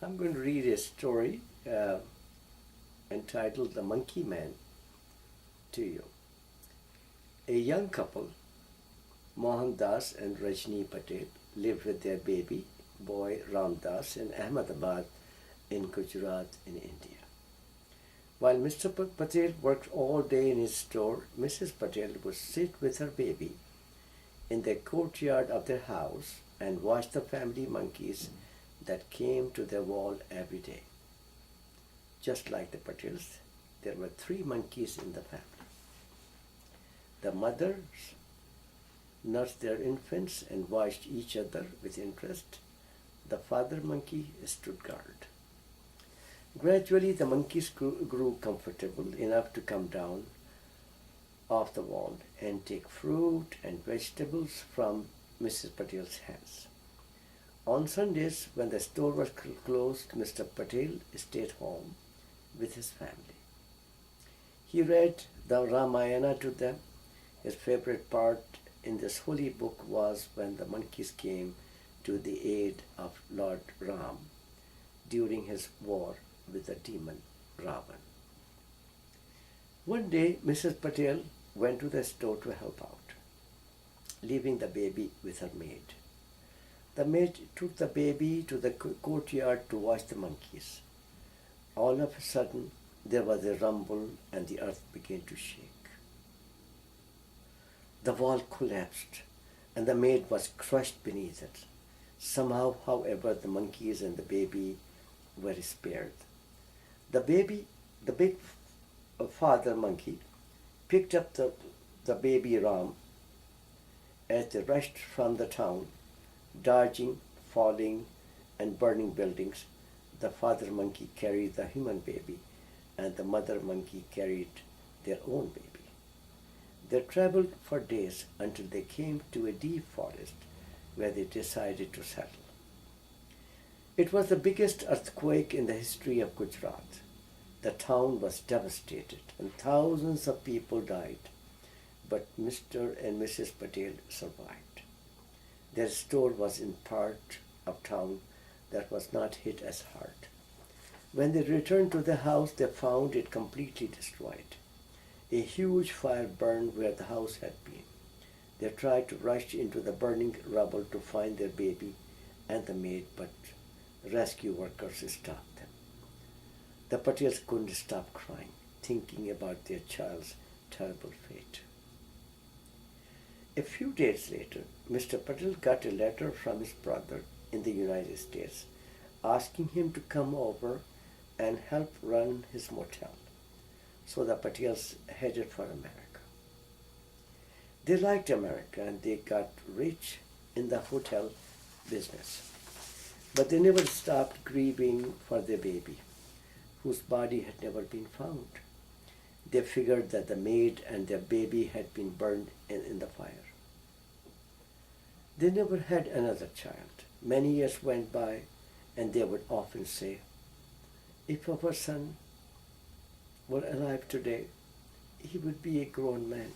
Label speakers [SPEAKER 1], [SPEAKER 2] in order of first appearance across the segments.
[SPEAKER 1] I'm going to read a story entitled The Monkey Man to you. A young couple, Mohan Das and Rajni Patel, lived with their baby boy Ram Das in Ahmedabad in Gujarat in India. While Mr. Patel worked all day in his store, Mrs. Patel would sit with her baby in the courtyard of their house and watch the family monkeys that came to their wall every day. Just like the Patels, there were three monkeys in the family. The mothers nursed their infants and watched each other with interest. The father monkey stood guard. Gradually, the monkeys grew comfortable enough to come down off the wall and take fruit and vegetables from Mrs. Patel's hands. On Sundays, when the store was closed, Mr. Patel stayed home with his family. He read the Ramayana to them. His favorite part in this holy book was when the monkeys came to the aid of Lord Ram during his war with the demon Ravan. One day, Mrs. Patel went to the store to help out, leaving the baby with her maid. The maid took the baby to the courtyard to watch the monkeys. All of a sudden, there was a rumble and the earth began to shake. The wall collapsed and the maid was crushed beneath it. Somehow, however, the monkeys and the baby were spared. The big father monkey, picked up the baby Ram as they rushed from the town, dodging, falling, and burning buildings. The father monkey carried the human baby, and the mother monkey carried their own baby. They traveled for days until they came to a deep forest where they decided to settle. It was the biggest earthquake in the history of Gujarat. The town was devastated and thousands of people died, but Mr. and Mrs. Patel survived. Their store was in part of town that was not hit as hard. When they returned to the house, they found it completely destroyed. A huge fire burned where the house had been. They tried to rush into the burning rubble to find their baby and the maid, but rescue workers stopped them. The Patels couldn't stop crying, thinking about their child's terrible fate. A few days later, Mr. Patel got a letter from his brother in the United States asking him to come over and help run his motel. So the Patels headed for America. They liked America and they got rich in the hotel business. But they never stopped grieving for their baby, whose body had never been found. They figured that the maid and their baby had been burned in the fire. They never had another child. Many years went by, and they would often say, "If our son were alive today, he would be a grown man,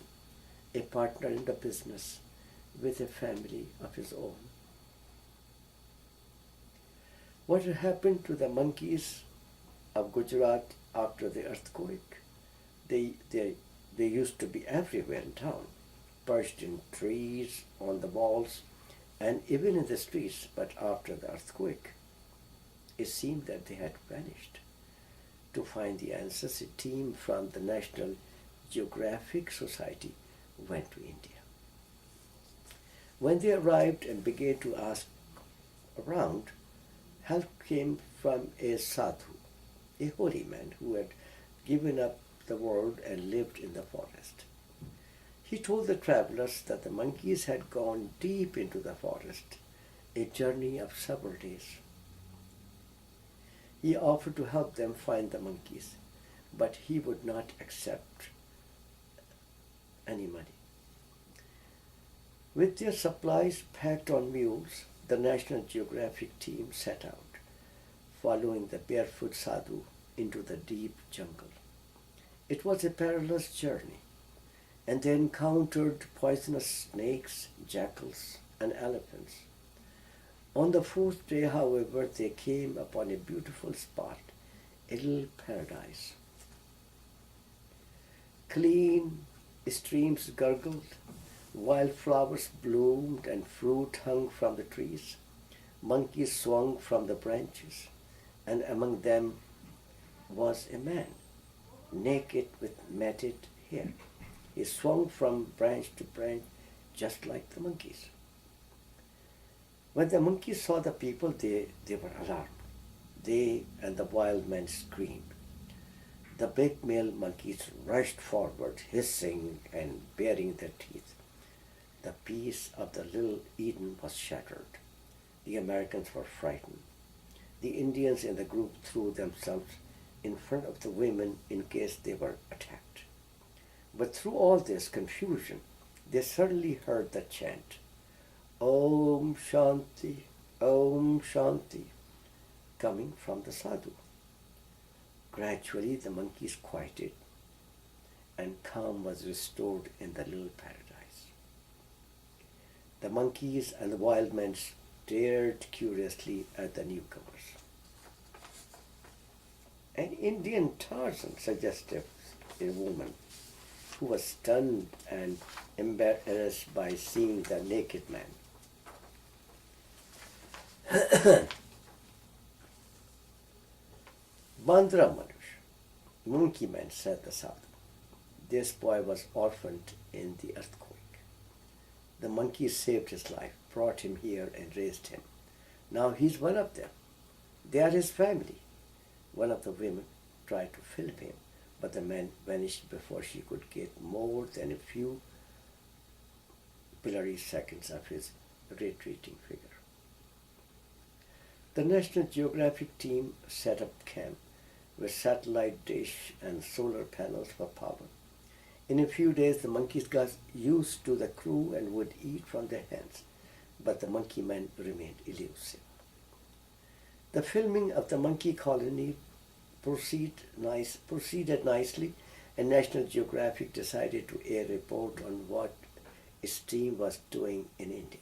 [SPEAKER 1] a partner in the business, with a family of his own." What had happened to the monkeys of Gujarat after the earthquake? They used to be everywhere in town, perched in trees, on the walls, and even in the streets, but after the earthquake, it seemed that they had vanished. To find the answers, a team from the National Geographic Society went to India. When they arrived and began to ask around, help came from a sadhu, a holy man who had given up the world and lived in the forest. He told the travelers that the monkeys had gone deep into the forest, a journey of several days. He offered to help them find the monkeys, but he would not accept any money. With their supplies packed on mules, the National Geographic team set out, following the barefoot sadhu into the deep jungle. It was a perilous journey, and they encountered poisonous snakes, jackals, and elephants. On the fourth day, however, they came upon a beautiful spot, a little paradise. Clean streams gurgled, wildflowers bloomed, and fruit hung from the trees. Monkeys swung from the branches, and among them was a man, naked with matted hair. He swung from branch to branch just like the monkeys. When the monkeys saw the people, they were alarmed. They and the wild men screamed. The big male monkeys rushed forward, hissing and baring their teeth. The peace of the little Eden was shattered. The Americans were frightened. The Indians in the group threw themselves in front of the women in case they were attacked. But through all this confusion, they suddenly heard the chant, Om Shanti, Om Shanti, coming from the sadhu. Gradually the monkeys quieted and calm was restored in the little paradise. The monkeys and the wild men stared curiously at the newcomers. An Indian Tarzan, suggested a woman who was stunned and embarrassed by seeing the naked man. Bandra Manush, monkey man, said the sadhu. This boy was orphaned in the earthquake. The monkeys saved his life, brought him here and raised him. Now he's one of them. They are his family. One of the women tried to film him, but the man vanished before she could get more than a few blurry seconds of his retreating figure. The National Geographic team set up camp with satellite dish and solar panels for power. In a few days, the monkeys got used to the crew and would eat from their hands, but the monkey men remained elusive. The filming of the monkey colony proceeded nicely, and National Geographic decided to air a report on what its team was doing in India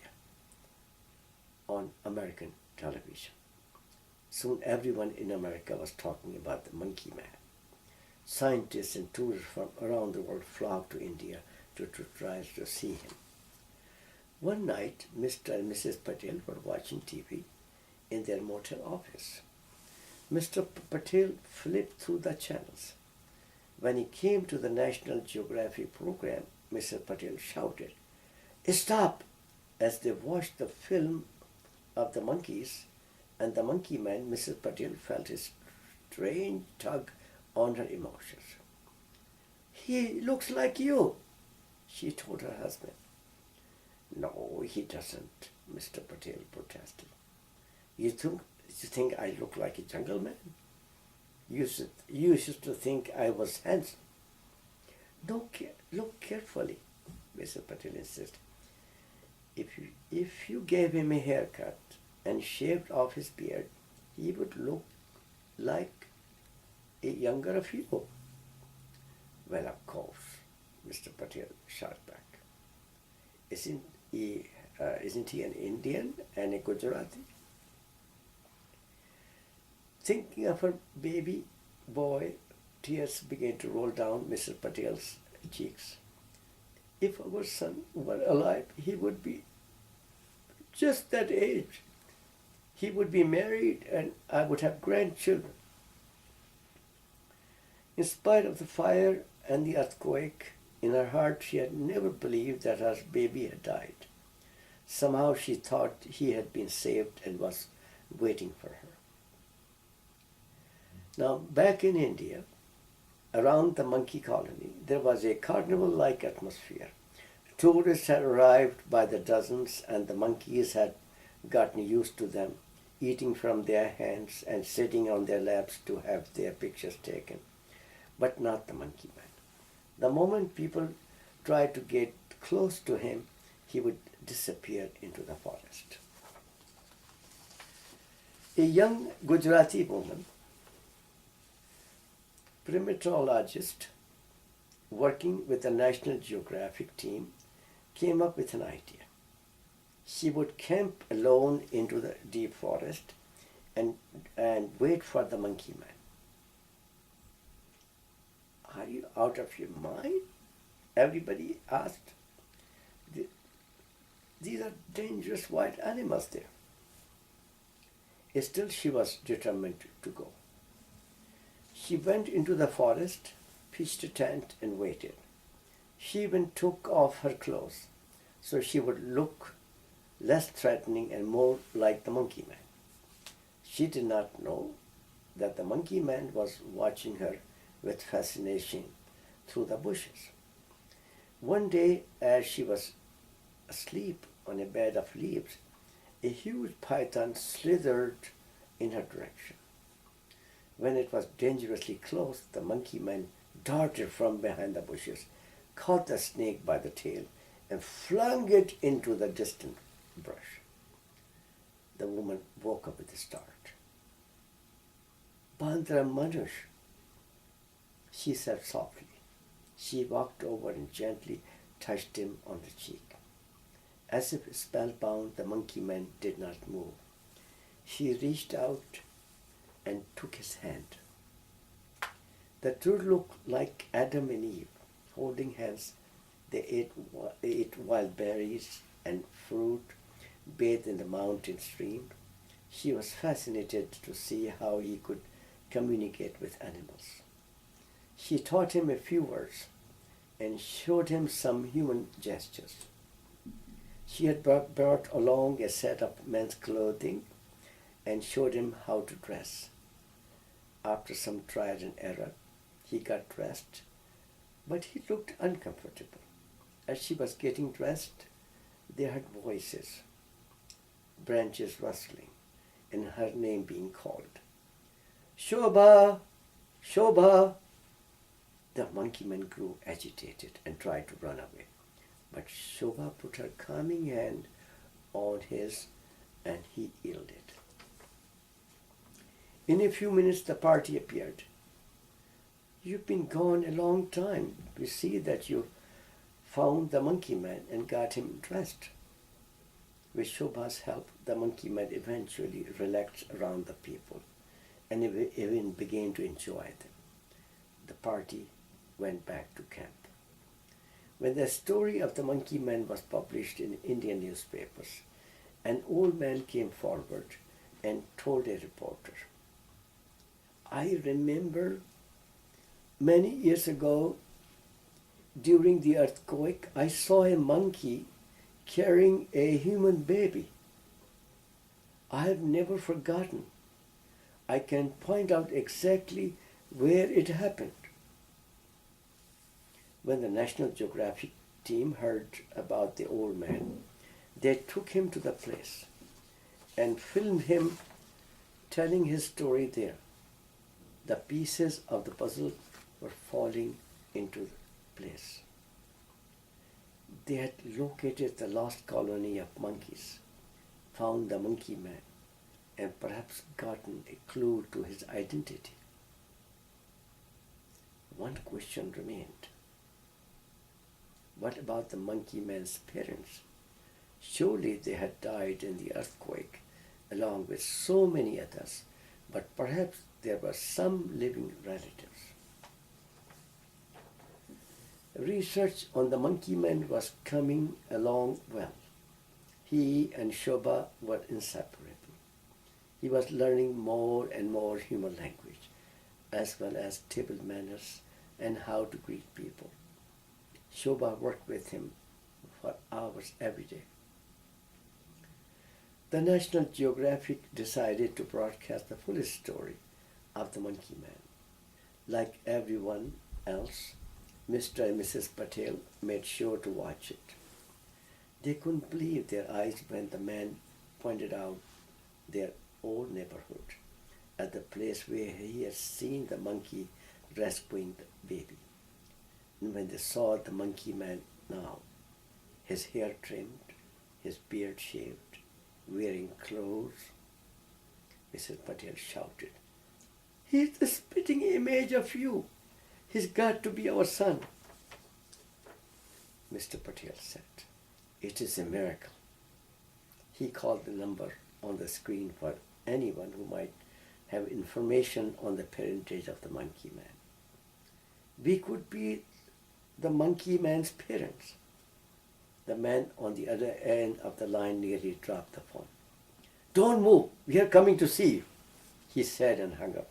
[SPEAKER 1] on American television. Soon everyone in America was talking about the monkey man. Scientists and tourists from around the world flocked to India to try to see him. One night, Mr. and Mrs. Patel were watching TV in their motel office. Mr. Patel flipped through the channels. When he came to the National Geographic program, Mr. Patel shouted, "Stop!" As they watched the film of the monkeys and the monkey man, Mrs. Patel felt a strange tug on her emotions. "He looks like you," she told her husband. "No, he doesn't," Mr. Patel protested. You think I look like a jungle man? You used to think I was handsome." "No, look carefully," Mr. Patel insisted. If you gave him a haircut and shaved off his beard, he would look like a younger of you." "Well, of course," Mr. Patel shot back. Isn't he an Indian and a Gujarati?" Thinking of her baby boy, tears began to roll down Mr. Patel's cheeks. "If our son were alive, he would be just that age. He would be married and I would have grandchildren." In spite of the fire and the earthquake, in her heart she had never believed that her baby had died. Somehow she thought he had been saved and was waiting for her. Now, back in India, around the monkey colony, there was a carnival-like atmosphere. Tourists had arrived by the dozens, and the monkeys had gotten used to them, eating from their hands and sitting on their laps to have their pictures taken. But not the monkey man. The moment people tried to get close to him, he would disappear into the forest. A young Gujarati woman, primatologist working with the National Geographic team, came up with an idea. She would camp alone into the deep forest and, and wait for the monkey man. Are you out of your mind? Everybody asked. These are dangerous wild animals there. Still, she was determined to go. She went into the forest, pitched a tent, and waited. She even took off her clothes so she would look less threatening and more like the monkey man. She did not know that the monkey man was watching her with fascination through the bushes. One day, as she was asleep on a bed of leaves, a huge python slithered in her direction. When it was dangerously close, the monkey man darted from behind the bushes, caught the snake by the tail, and flung it into the distant brush. The woman woke up with a start. Bandra Manush, she said softly. She walked over and gently touched him on the cheek. As if spellbound, the monkey man did not move. She reached out and took his hand. The two looked like Adam and Eve, holding hands. They ate wild berries and fruit, bathed in the mountain stream. She was fascinated to see how he could communicate with animals. She taught him a few words and showed him some human gestures. She had brought along a set of men's clothing and showed him how to dress. After some trial and error, he got dressed, but he looked uncomfortable. As she was getting dressed, they heard voices, branches rustling, and her name being called. Shobha! Shobha! The monkey man grew agitated and tried to run away. But Shobha put her calming hand on his and he yielded. In a few minutes the party appeared. You've been gone a long time. We see that you found the monkey man and got him dressed. With Shobha's help, the monkey man eventually relaxed around the people and even began to enjoy them. The party went back to camp. When the story of the monkey man was published in Indian newspapers, an old man came forward and told a reporter, I remember many years ago during the earthquake, I saw a monkey carrying a human baby. I have never forgotten. I can point out exactly where it happened. When the National Geographic team heard about the old man, they took him to the place and filmed him telling his story there. The pieces of the puzzle were falling into place. They had located the lost colony of monkeys, found the monkey man, and perhaps gotten a clue to his identity. One question remained. What about the monkey man's parents? Surely they had died in the earthquake along with so many others, but perhaps there were some living relatives. Research on the monkey man was coming along well. He and Shobha were inseparable. He was learning more and more human language, as well as table manners and how to greet people. Shobha worked with him for hours every day. The National Geographic decided to broadcast the full story of the monkey man. Like everyone else, Mr. and Mrs. Patel made sure to watch it. They couldn't believe their eyes when the man pointed out their old neighborhood at the place where he had seen the monkey rescuing the baby. And when they saw the monkey man now, his hair trimmed, his beard shaved, wearing clothes, Mrs. Patel shouted, He's the spitting image of you. He's got to be our son. Mr. Patel said, It is a miracle. He called the number on the screen for anyone who might have information on the parentage of the monkey man. We could be the monkey man's parents. The man on the other end of the line nearly dropped the phone. "Don't move, we are coming to see you," he said and hung up.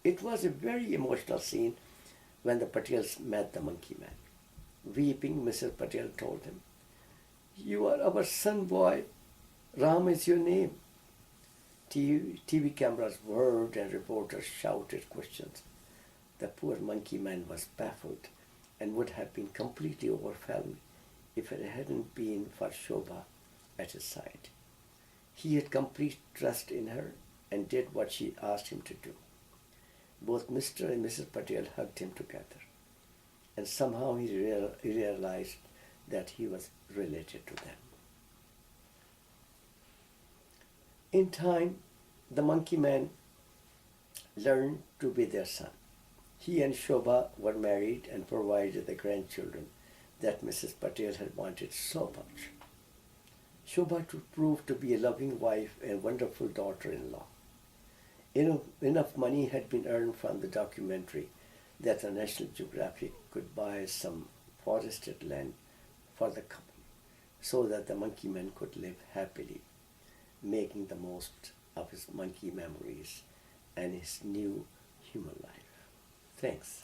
[SPEAKER 1] It was a very emotional scene when the Patels met the monkey man. Weeping, Mrs. Patel told him, "You are our son, boy. Ram is your name." TV cameras whirred and reporters shouted questions. The poor monkey man was baffled and would have been completely overwhelmed if it hadn't been for Shobha at his side. He had complete trust in her and did what she asked him to do. Both Mr. and Mrs. Patel hugged him together, and somehow he realized that he was related to them. In time, the monkey man learned to be their son. He and Shobha were married and provided the grandchildren that Mrs. Patel had wanted so much. Shobha proved to be a loving wife and wonderful daughter-in-law. Enough money had been earned from the documentary that the National Geographic could buy some forested land for the couple so that the monkey man could live happily, making the most of his monkey memories and his new human life. Thanks.